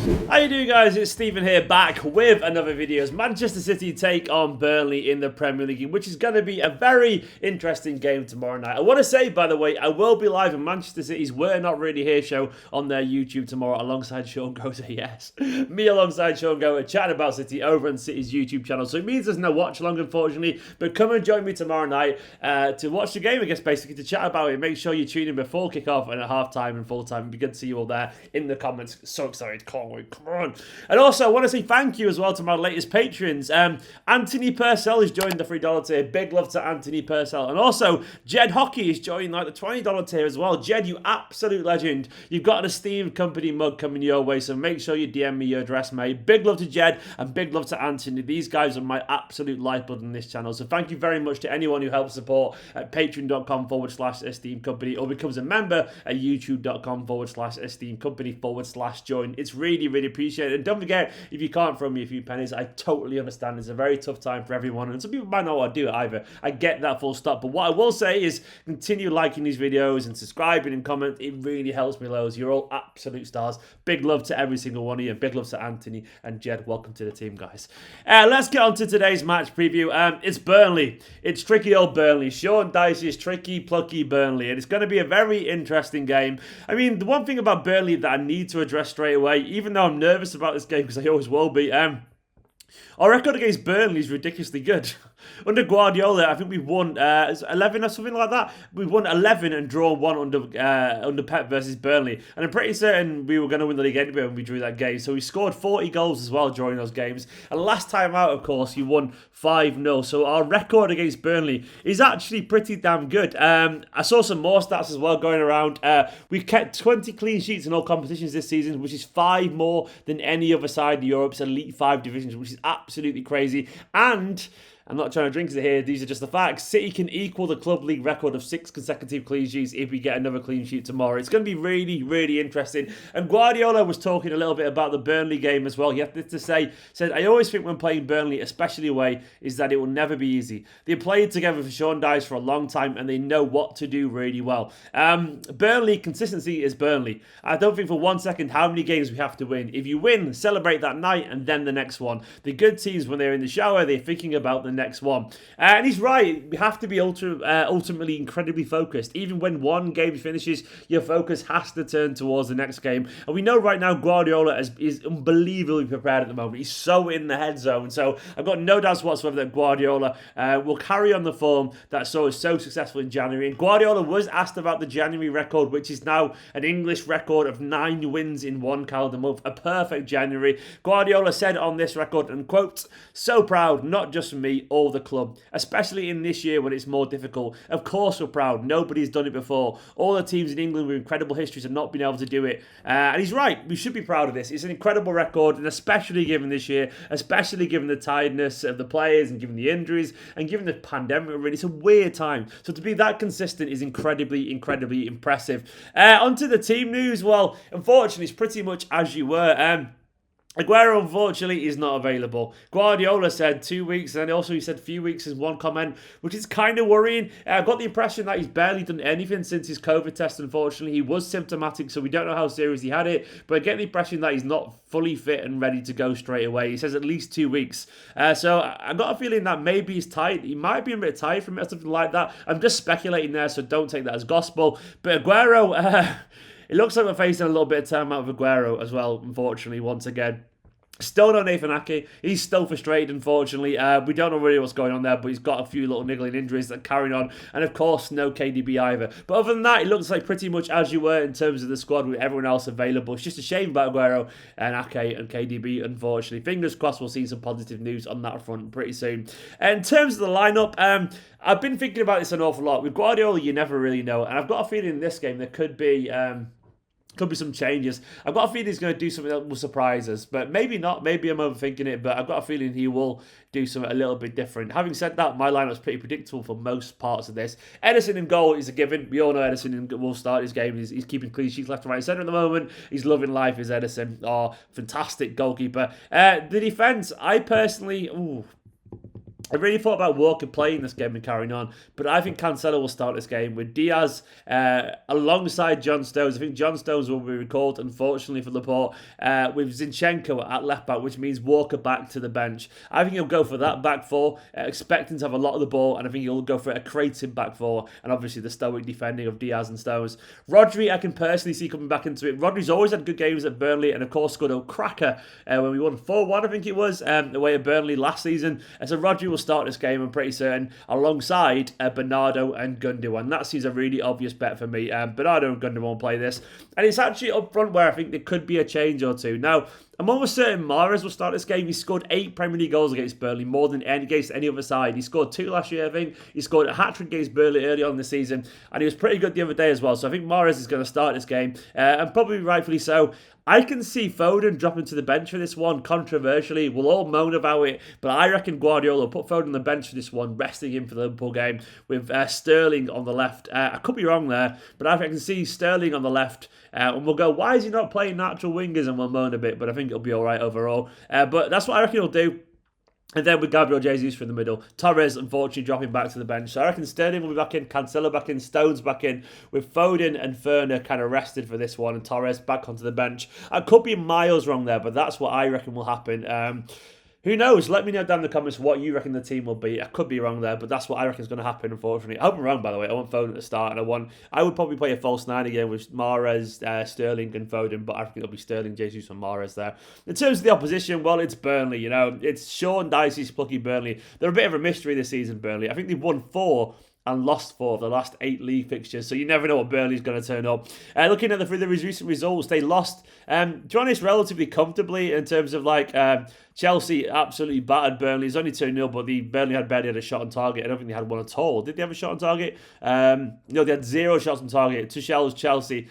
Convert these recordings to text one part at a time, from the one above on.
How you doing, guys? It's Stephen here, back with another video as Manchester City take on Burnley in the Premier League, which is going to be a very interesting game tomorrow night. I want to say, by the way, I will be live in Manchester City's We're Not Really Here show on their YouTube tomorrow alongside Sean Goater, yes. Me alongside Sean Goater chatting about City over on City's YouTube channel. So it means there's no watch along, unfortunately, but come and join me tomorrow night to watch the game, I guess, basically to chat about it. Make sure you tune in before kickoff and at half-time and full-time. It'd be good to see you all there in the comments. So excited, can't wait. Come on. And also, I want to say thank you as well to my latest patrons. Anthony Purcell has joined the $3 tier. Big love to Anthony Purcell. And also, Jed Hockey is joining the $20 tier as well. Jed, you absolute legend. You've got an Esteemed Kompany mug coming your way, so make sure you DM me your address, mate. Big love to Jed and big love to Anthony. These guys are my absolute lifeblood in this channel. So thank you very much to anyone who helps support at patreon.com/Esteemed Kompany or becomes a member at youtube.com/Esteemed Kompany/join. It's really, really appreciated. And don't forget, if you can't throw me a few pennies, I totally understand. It's a very tough time for everyone, and some people might not want to do it either. I get that, full stop. But what I will say is continue liking these videos and subscribing and comment. It really helps me loads. You're all absolute stars. Big love to every single one of you. Big love to Anthony and Jed. Welcome to the team, guys. Let's get on to today's match preview. It's Burnley. It's tricky old Burnley. Sean Dyche's tricky, plucky Burnley. And it's going to be a very interesting game. I mean, the one thing about Burnley that I need to address straight away, even though I'm nervous about this game because I always will be, our record against Burnley is ridiculously good. Under Guardiola, I think we've won 11 or something like that. We've won 11 and drawn 1 under Pep versus Burnley. And I'm pretty certain we were going to win the league anyway when we drew that game. So we scored 40 goals as well during those games. And last time out, of course, you won 5-0. So our record against Burnley is actually pretty damn good. I saw some more stats as well going around. We've kept 20 clean sheets in all competitions this season, which is 5 more than any other side in Europe's Elite 5 divisions, which is absolutely crazy. And I'm not trying to drink it here, these are just the facts. City can equal the club league record of 6 consecutive clean sheets if we get another clean sheet tomorrow. It's going to be really, really interesting. And Guardiola was talking a little bit about the Burnley game as well. He had to say, said, I always think when playing Burnley, especially away, is that it will never be easy. They played together for Sean Dyche for a long time and they know what to do really well. Burnley, consistency is Burnley. I don't think for 1 second how many games we have to win. If you win, celebrate that night and then the next one. The good teams, when they're in the shower, they're thinking about the next one. And he's right. We have to be ultimately incredibly focused. Even when one game finishes, your focus has to turn towards the next game. And we know right now Guardiola is unbelievably prepared at the moment. He's so in the head zone. So I've got no doubts whatsoever that Guardiola will carry on the form that saw us so successful in January. And Guardiola was asked about the January record, which is now an English record of 9 wins in 1 calendar month. A perfect January. Guardiola said on this record, and quote, so proud, not just for me, all the club, especially in this year when it's more difficult. Of course we're proud. Nobody's done it before. All the teams in England with incredible histories have not been able to do it. And he's right. We should be proud of this. It's an incredible record, and especially given this year, especially given the tiredness of the players and given the injuries and given the pandemic, really, it's a weird time. So to be that consistent is incredibly, incredibly impressive. Onto the team news. Well, unfortunately, it's pretty much as you were. Aguero, unfortunately, is not available. Guardiola said 2 weeks, and also he said a few weeks as one comment, which is kind of worrying. I've got the impression that he's barely done anything since his COVID test, unfortunately. He was symptomatic, so we don't know how serious he had it, but I get the impression that he's not fully fit and ready to go straight away. He says at least 2 weeks. So I've got a feeling that maybe he's tired. He might be a bit tired from it or something like that. I'm just speculating there, so don't take that as gospel. But Aguero, it looks like we're facing a little bit of time out of Aguero as well, unfortunately, once again. Still no Nathan Ake. He's still frustrated, unfortunately. We don't know really what's going on there, but he's got a few little niggling injuries that are carrying on. And, of course, no KDB either. But other than that, it looks like pretty much as you were in terms of the squad with everyone else available. It's just a shame about Aguero and Ake and KDB, unfortunately. Fingers crossed we'll see some positive news on that front pretty soon. In terms of the lineup, I've been thinking about this an awful lot. With Guardiola, you never really know. And I've got a feeling in this game there could be some changes. I've got a feeling he's going to do something that will surprise us, but maybe not. Maybe I'm overthinking it, but I've got a feeling he will do something a little bit different. Having said that, my lineup's pretty predictable for most parts of this. Ederson in goal is a given. We all know Ederson will start his game. He's keeping clean sheets left, right, and centre at the moment. He's loving life, is Ederson. Oh, fantastic goalkeeper. The defence, I personally... I really thought about Walker playing this game and carrying on, but I think Cancelo will start this game with Diaz alongside John Stones. I think John Stones will be recalled, unfortunately for Laporte, with Zinchenko at left back, which means Walker back to the bench. I think he'll go for that back four, expecting to have a lot of the ball, and I think he'll go for a creative back four, and obviously the stoic defending of Diaz and Stones. Rodri, I can personally see coming back into it. Rodri's always had good games at Burnley, and of course scored a cracker when we won 4-1, I think it was, away at Burnley last season. So Rodri will start this game, I'm pretty certain, alongside Bernardo and Gundogan. That seems a really obvious bet for me. Bernardo and Gundogan will play this. And it's actually up front where I think there could be a change or two. Now, I'm almost certain Mahrez will start this game. He scored 8 Premier League goals against Burnley, more than against any other side. He scored 2 last year, I think. He scored a hat-trick against Burnley early on in the season, and he was pretty good the other day as well. So I think Mahrez is going to start this game, and probably rightfully so. I can see Foden dropping to the bench for this one, controversially. We'll all moan about it, but I reckon Guardiola will put Foden on the bench for this one, resting him for the Liverpool game, with Sterling on the left. I could be wrong there, but I can see Sterling on the left, and we'll go, why is he not playing natural wingers? And we'll moan a bit, but I think it'll be all right overall. But that's what I reckon he'll do. And then with Gabriel Jesus from the middle, Torres unfortunately dropping back to the bench. So I reckon Sterling will be back in, Cancelo back in, Stones back in, with Foden and Ferner kind of rested for this one, and Torres back onto the bench. I could be miles wrong there, but that's what I reckon will happen. Who knows? Let me know down in the comments what you reckon the team will be. I could be wrong there, but that's what I reckon is going to happen, unfortunately. I hope I'm wrong, by the way. I want Foden at the start, and I would probably play a false 9 again with Mahrez, Sterling and Foden, but I think it'll be Sterling, Jesus and Mahrez there. In terms of the opposition, well, it's Burnley, you know. It's Sean Dyche's plucky Burnley. They're a bit of a mystery this season, Burnley. I think they've won 4 and lost 4 of the last 8 league fixtures, so you never know what Burnley's going to turn up. Looking at the recent results, they lost, to be honest, relatively comfortably in terms of Chelsea absolutely battered Burnley. It's only 2-0, but Burnley had barely had a shot on target. I don't think they had one at all. Did they have a shot on target? No, they had 0 shots on target. Tuchel's Chelsea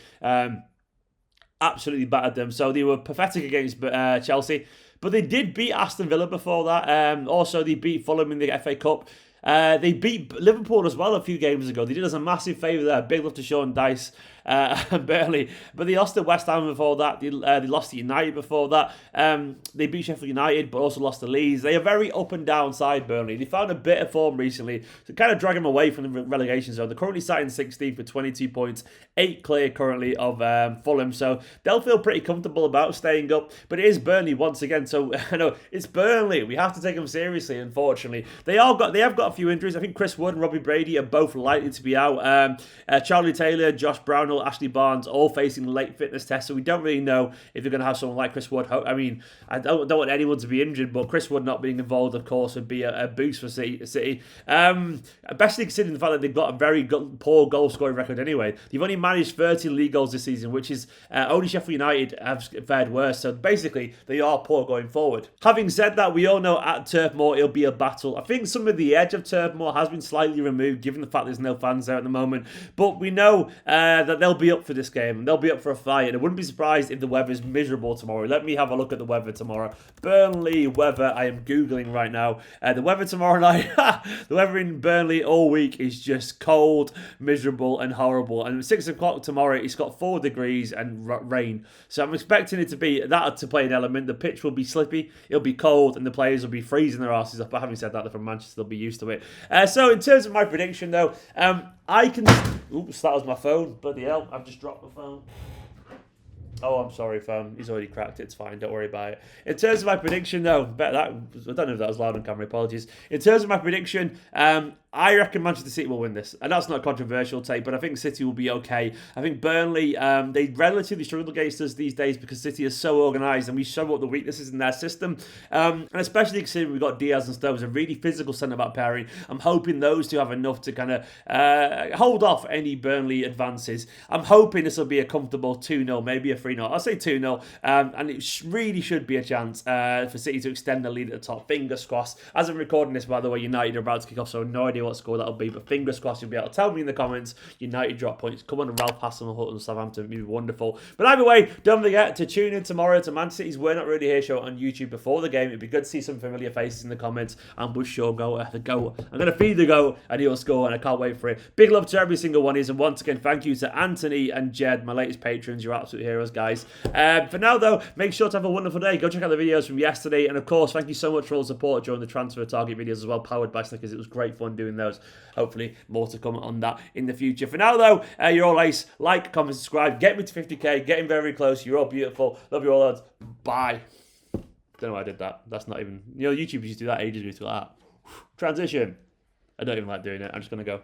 absolutely battered them, so they were pathetic against Chelsea. But they did beat Aston Villa before that. Also, they beat Fulham in the FA Cup. They beat Liverpool as well a few games ago. They did us a massive favour there. Big love to Sean Dyche and Burnley. But they lost to West Ham before that. They lost to United before that. They beat Sheffield United, but also lost to Leeds. They are very up and down side, Burnley. They found a bit of form recently to kind of drag them away from the relegation zone. They're currently sat in 16th with 22 points, 8 clear currently of Fulham. So they'll feel pretty comfortable about staying up. But it is Burnley once again. So I know it's Burnley. We have to take them seriously, unfortunately. They have got a few injuries. I think Chris Wood and Robbie Brady are both likely to be out. Charlie Taylor, Josh Brownell, Ashley Barnes, all facing late fitness tests, so we don't really know if they're going to have someone like Chris Wood. I mean, I don't want anyone to be injured, but Chris Wood not being involved, of course, would be a boost for City. Especially considering the fact that they've got a very poor goal scoring record anyway. They've only managed 30 league goals this season, which is only Sheffield United have fared worse. So basically, they are poor going forward. Having said that, we all know at Turf Moor it'll be a battle. I think some of the edge of Turf Moor has been slightly removed, given the fact there's no fans there at the moment. But we know that they'll be up for this game, and they'll be up for a fight. And I wouldn't be surprised if the weather's miserable tomorrow. Let me have a look at the weather tomorrow. Burnley weather. I am Googling right now. The weather tomorrow night. The weather in Burnley all week is just cold, miserable, and horrible. And at 6 o'clock tomorrow, it's got 4 degrees and rain. So I'm expecting it to be that to play an element. The pitch will be slippy, it'll be cold, and the players will be freezing their asses off. But having said that, they're from Manchester, they'll be used to it. So in terms of my prediction, though, I can... Oops, that was my phone. Bloody hell, I've just dropped my phone. Oh, I'm sorry, phone. He's already cracked it. It's fine. Don't worry about it. In terms of my prediction, though, I don't know if that was loud on camera. Apologies. In terms of my prediction, I reckon Manchester City will win this. And that's not a controversial take, but I think City will be okay. I think Burnley, they relatively struggle against us these days because City is so organised and we show up the weaknesses in their system. And especially considering we've got Diaz and Stones, a really physical centre-back pairing. I'm hoping those two have enough to kind of hold off any Burnley advances. I'm hoping this will be a comfortable 2-0, maybe a 3-0. I'll say 2-0. And it really should be a chance for City to extend the lead at the top. Fingers crossed. As I'm recording this, by the way, United are about to kick off, so no idea idea what score that'll be, but fingers crossed you'll be able to tell me in the comments. United drop points. Come on, Ralph Hasenhüttl and Southampton. It'd be wonderful. But either way, don't forget to tune in tomorrow to Man City's We're Not Really Here show on YouTube before the game. It'd be good to see some familiar faces in the comments. And Bush Shaw the goat. I'm going to feed the goat and he'll score, and I can't wait for it. Big love to every single one of you. And once again, thank you to Anthony and Jed, my latest patrons. You're absolute heroes, guys. For now, though, make sure to have a wonderful day. Go check out the videos from yesterday. And of course, thank you so much for all the support during the transfer target videos as well, powered by Snickers. It was great fun doing those. Hopefully, more to come on that in the future. For now, though, you're all ace. Like, comment, subscribe. Get me to 50k. Getting very close. You're all beautiful. Love you all, lads. Bye. Don't know why I did that. That's not even... You know, YouTube used to do that ages ago. Like that. Transition. I don't even like doing it. I'm just going to go.